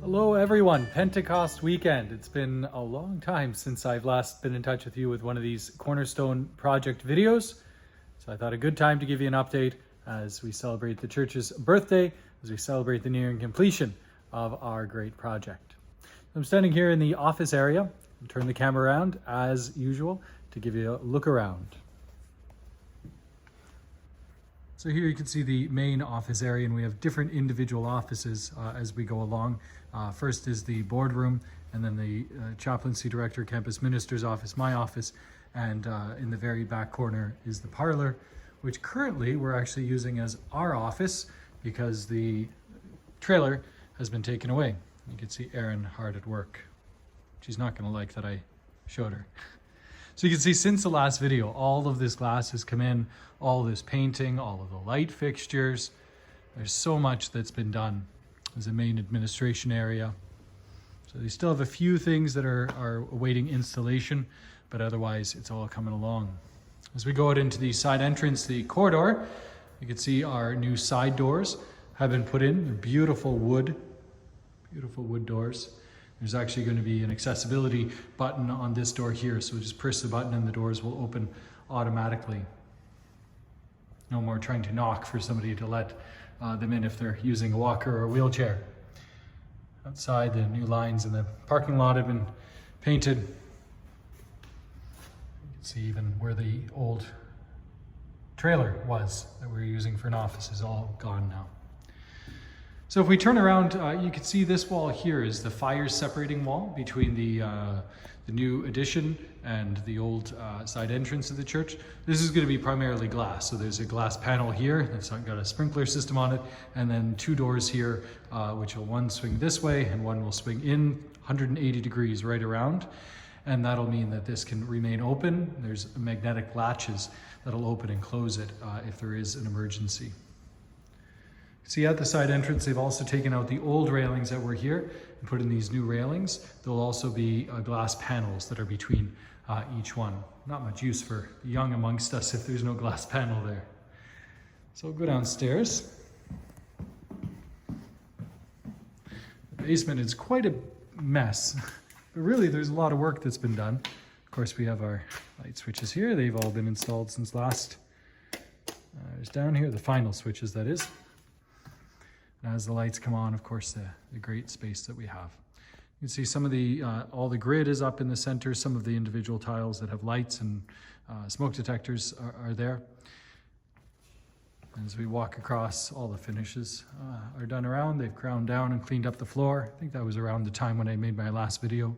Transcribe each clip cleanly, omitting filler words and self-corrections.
Hello everyone, Pentecost weekend. It's been a long time since I've last been in touch with you with one of these Cornerstone project videos. So I thought a good time to give you an update as we celebrate the church's birthday, as we celebrate the nearing completion of our great project. I'm standing here in the office area and turn the camera around as usual to give you a look around. So here you can see the main office area, and we have different individual offices as we go along. First is the boardroom, and then the chaplaincy director, campus minister's office, my office, and in the very back corner is the parlor, which currently we're actually using as our office because the trailer has been taken away. You can see Erin hard at work. She's not going to like that I showed her. So you can see since the last video, all of this glass has come in, all this painting, all of the light fixtures. There's so much that's been done. There's a main administration area. So they still have a few things that are awaiting installation, but otherwise it's all coming along. As we go out into the side entrance, the corridor, you can see our new side doors have been put in. They're beautiful wood doors. There's actually going to be an accessibility button on this door here, so just press the button and the doors will open automatically. No more trying to knock for somebody to let them in if they're using a walker or a wheelchair. Outside, the new lines in the parking lot have been painted. You can see even where the old trailer was that we were using for an office is all gone now. So if we turn around, you can see this wall here is the fire separating wall between the new addition and the old side entrance of the church. This is going to be primarily glass. So there's a glass panel here that's got a sprinkler system on it, and then two doors here, which will one swing this way and one will swing in 180 degrees right around. And that'll mean that this can remain open. There's magnetic latches that'll open and close it if there is an emergency. See, at the side entrance, they've also taken out the old railings that were here and put in these new railings. There'll also be glass panels that are between each one. Not much use for the young amongst us if there's no glass panel there. So we'll go downstairs. The basement is quite a mess, but really there's a lot of work that's been done. Of course, we have our light switches here. They've all been installed since last. There's down here, the final switches, that is. As the lights come on, of course, the great space that we have. You can see some of the, all the grid is up in the center. Some of the individual tiles that have lights and smoke detectors are there. As we walk across, all the finishes are done around. They've ground down and cleaned up the floor. I think that was around the time when I made my last video.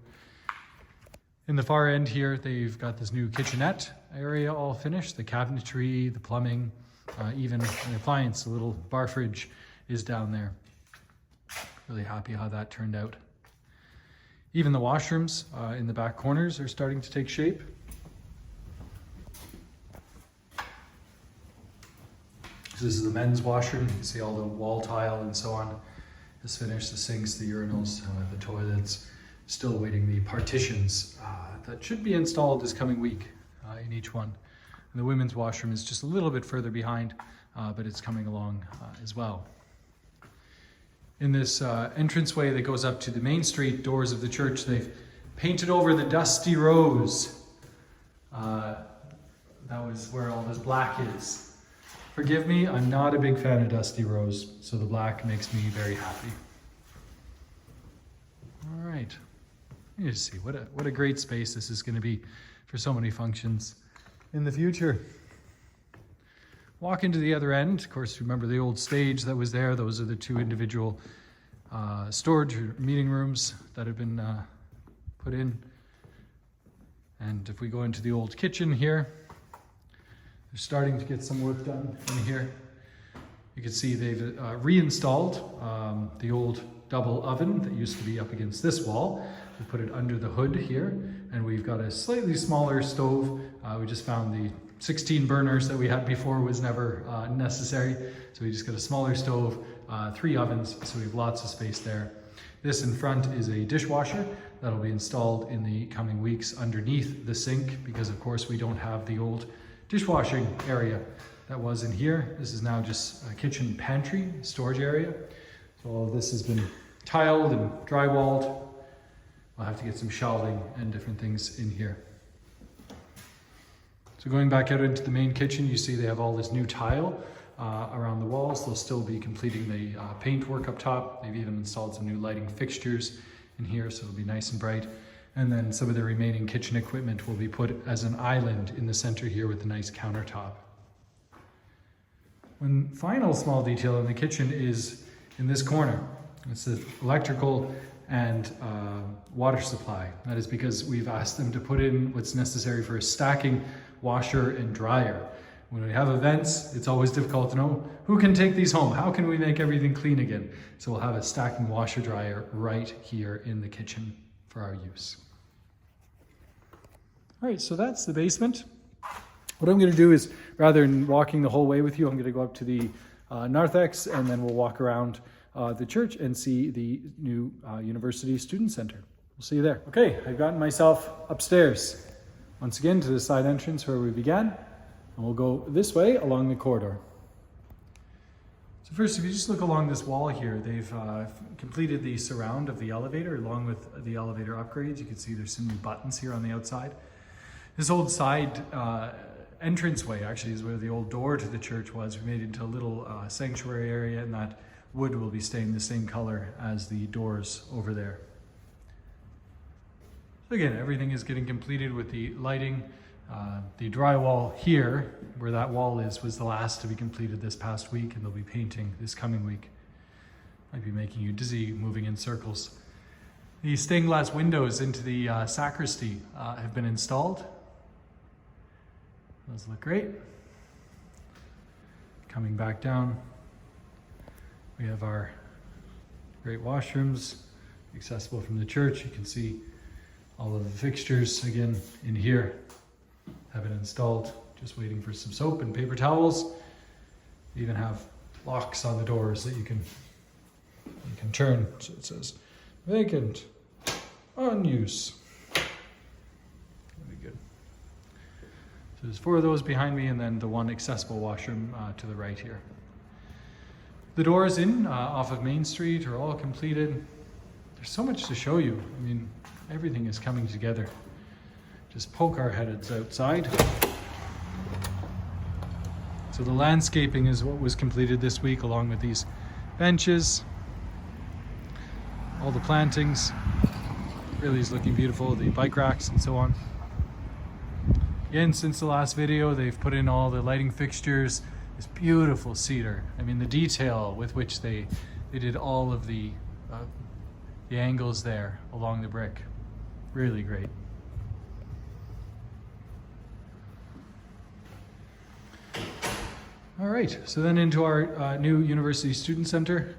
In the far end here, they've got this new kitchenette area all finished. The cabinetry, the plumbing, even an appliance, a little bar fridge is down there. Really happy how that turned out. Even the washrooms in the back corners are starting to take shape. This is the men's washroom. You can see all the wall tile and so on is finished. The sinks, the urinals, the toilets. Still waiting the partitions that should be installed this coming week in each one. And the women's washroom is just a little bit further behind, but it's coming along as well. In this entranceway that goes up to the main street doors of the church, they've painted over the dusty rose. That was where all this black is. Forgive me, I'm not a big fan of dusty rose, so the black makes me very happy. All right, you just see what a great space this is going to be for so many functions in the future. Walk into the other end. Of course, remember the old stage that was there. Those are the two individual storage or meeting rooms that have been put in. And if we go into the old kitchen here, they're starting to get some work done in here. You can see they've reinstalled the old double oven that used to be up against this wall. We put it under the hood here, and we've got a slightly smaller stove. We just found the 16 burners that we had before was never necessary. So we just got a smaller stove, 3 ovens, so we have lots of space there. This in front is a dishwasher that'll be installed in the coming weeks underneath the sink because of course we don't have the old dishwashing area that was in here. This is now just a kitchen pantry storage area. So all of this has been tiled and drywalled. We'll have to get some shelving and different things in here. So going back out into the main kitchen, you see they have all this new tile around the walls. They'll still be completing the paint work up top. They've even installed some new lighting fixtures in here, so it'll be nice and bright. And then some of the remaining kitchen equipment will be put as an island in the center here with a nice countertop. One final small detail in the kitchen is in this corner. It's the electrical and water supply. That is because we've asked them to put in what's necessary for a stacking washer and dryer. When we have events, it's always difficult to know who can take these home. How can we make everything clean again? So we'll have a stacking washer dryer right here in the kitchen for our use. All right, so that's the basement. What I'm going to do is, rather than walking the whole way with you, I'm going to go up to the narthex, and then we'll walk around the church and see the new University Student Center. We'll see you there. Okay, I've gotten myself upstairs. Once again, to the side entrance where we began. And we'll go this way along the corridor. So first, if you just look along this wall here, they've completed the surround of the elevator along with the elevator upgrades. You can see there's some new buttons here on the outside. This old side entranceway actually is where the old door to the church was. We made it into a little sanctuary area, and that wood will be staying the same color as the doors over there. So again, everything is getting completed with the lighting. The drywall here, where that wall is, was the last to be completed this past week, and they'll be painting this coming week. Might be making you dizzy moving in circles. The stained glass windows into the sacristy have been installed. Those look great. Coming back down, we have our great washrooms accessible from the church. You can see all of the fixtures again in here have been installed, just waiting for some soap and paper towels. They even have locks on the doors that you can turn, so it says vacant, on use. That'll be good. So there's 4 of those behind me, and then the one accessible washroom to the right here. The doors in off of Main Street are all completed. There's so much to show you. I mean, everything is coming together. Just poke our heads outside. So the landscaping is what was completed this week, along with these benches, all the plantings. Really is looking beautiful, the bike racks and so on. Again, since the last video, they've put in all the lighting fixtures, this beautiful cedar. I mean, the detail with which they did all of the angles there along the brick. Really great. All right, so then into our new University Student Center.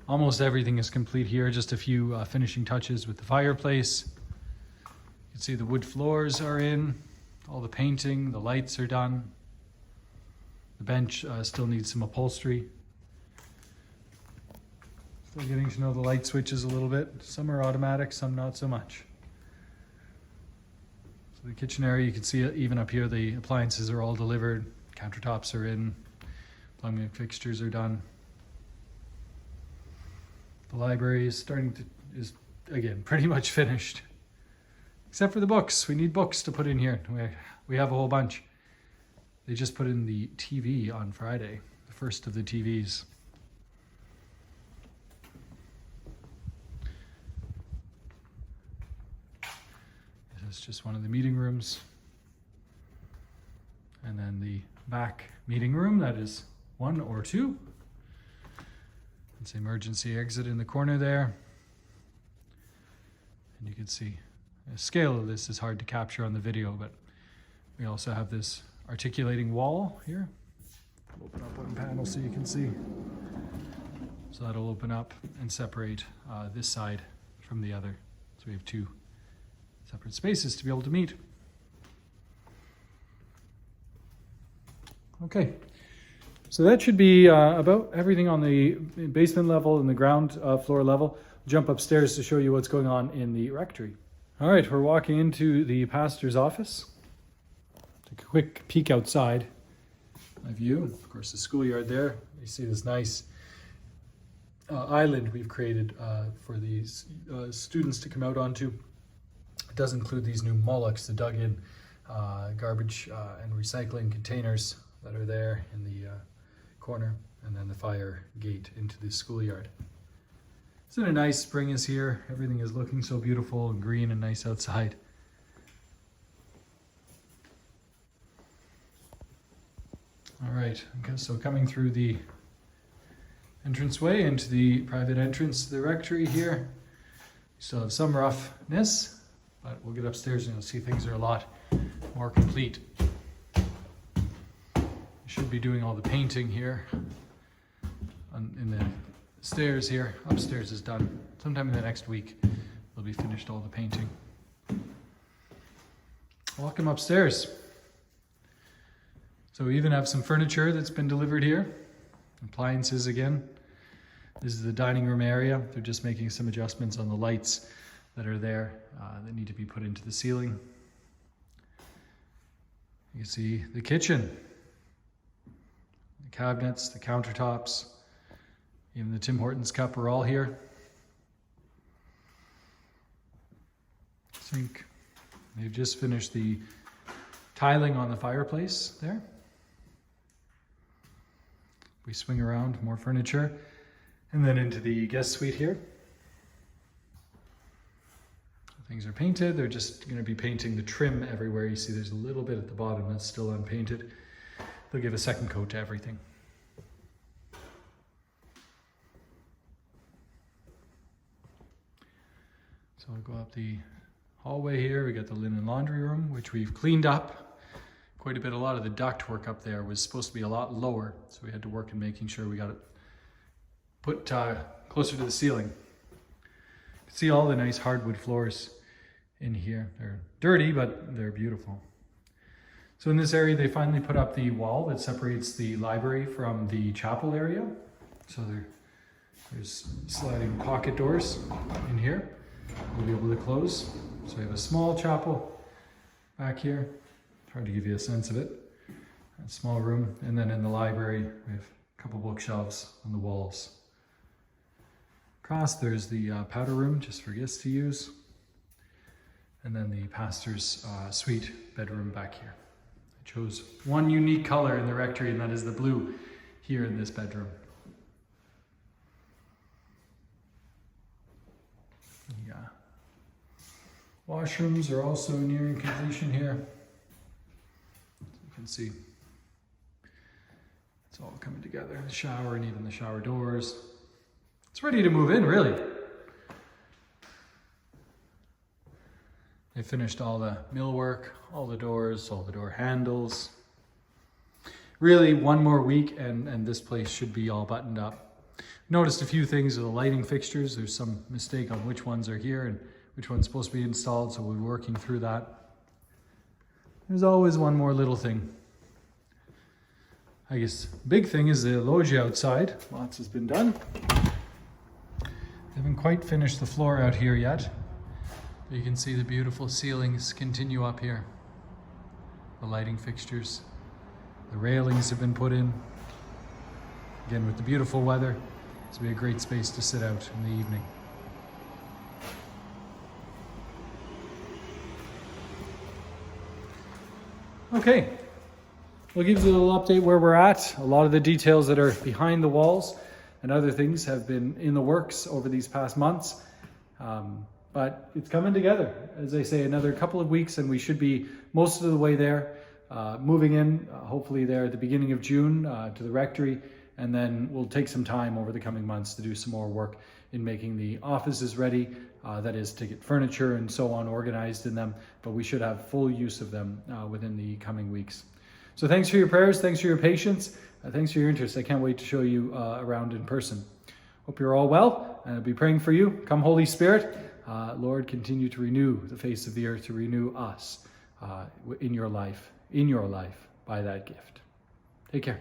Almost everything is complete here, just a few finishing touches with the fireplace. You can see the wood floors are in, all the painting, the lights are done. The bench still needs some upholstery. Still getting to know the light switches a little bit. Some are automatic, some not so much. So the kitchen area, you can see even up here, the appliances are all delivered. Countertops are in, plumbing fixtures are done. The library is is again pretty much finished, except for the books. We need books to put in here. We have a whole bunch. They just put in the TV on Friday, the first of the TVs. This is just one of the meeting rooms, and then the back meeting room, that is 1 or 2. It's the emergency exit in the corner there. And you can see the scale of this is hard to capture on the video, but we also have this articulating wall here. Open up one panel so you can see. So that'll open up and separate this side from the other. So we have 2 separate spaces to be able to meet. Okay, so that should be about everything on the basement level and the ground floor level. Jump upstairs to show you what's going on in the rectory. All right, we're walking into the pastor's office. Take a quick peek outside. My view, of course, the schoolyard there. You see this nice island we've created for these students to come out onto. It does include these new mullocks, the dug-in garbage and recycling containers that are there in the corner, and then the fire gate into the schoolyard. Isn't it nice? Spring is here. Everything is looking so beautiful and green and nice outside. All right, okay, so coming through the entranceway into the private entrance to the rectory here. We still have some roughness, but we'll get upstairs and you'll see things are a lot more complete. We should be doing all the painting here in the stairs here. Upstairs is done. Sometime in the next week we'll be finished all the painting. Welcome upstairs. So we even have some furniture that's been delivered here. Appliances again. This is the dining room area. They're just making some adjustments on the lights that are there that need to be put into the ceiling. You can see the kitchen, the cabinets, the countertops, even the Tim Hortons cup are all here. Sink. They've just finished the tiling on the fireplace there. We swing around, more furniture, and then into the guest suite here. Things are painted. They're just going to be painting the trim everywhere. You see there's a little bit at the bottom that's still unpainted. They'll give a second coat to everything. So I'll go up the hallway here. We got the linen laundry room, which we've cleaned up quite a bit. A lot of the duct work up there was supposed to be a lot lower, so we had to work in making sure we got it put closer to the ceiling. You can see all the nice hardwood floors in here. They're dirty, but they're beautiful. So in this area, they finally put up the wall that separates the library from the chapel area. So there's sliding pocket doors in here. We'll be able to close. So we have a small chapel back here. Hard to give you a sense of it. A small room, and then in the library we have a couple bookshelves on the walls. Across there's the powder room, just for guests to use, and then the pastor's suite bedroom back here. I chose one unique color in the rectory, and that is the blue here in this bedroom. Yeah. Washrooms are also nearing completion here. Can see it's all coming together. The shower and even the shower doors. It's ready to move in, really. They finished all the millwork, all the doors, all the door handles. Really, one more week and this place should be all buttoned up. Noticed a few things with the lighting fixtures. There's some mistake on which ones are here and which one's supposed to be installed, so we're working through that. There's always one more little thing. I guess big thing is the loggia outside. Lots has been done. They haven't quite finished the floor out here yet. But you can see the beautiful ceilings continue up here. The lighting fixtures. The railings have been put in. Again, with the beautiful weather, this will be a great space to sit out in the evening. Okay, we'll give you a little update where we're at. A lot of the details that are behind the walls and other things have been in the works over these past months. But it's coming together. As I say, another couple of weeks and we should be most of the way there. Moving in, hopefully there at the beginning of June to the rectory. And then we'll take some time over the coming months to do some more work in making the offices ready. That is to get furniture and so on organized in them, but we should have full use of them within the coming weeks. So thanks for your prayers, thanks for your patience, thanks for your interest. I can't wait to show you around in person. Hope you're all well, and I'll be praying for you. Come Holy Spirit, Lord, continue to renew the face of the earth, to renew us in your life by that gift. Take care.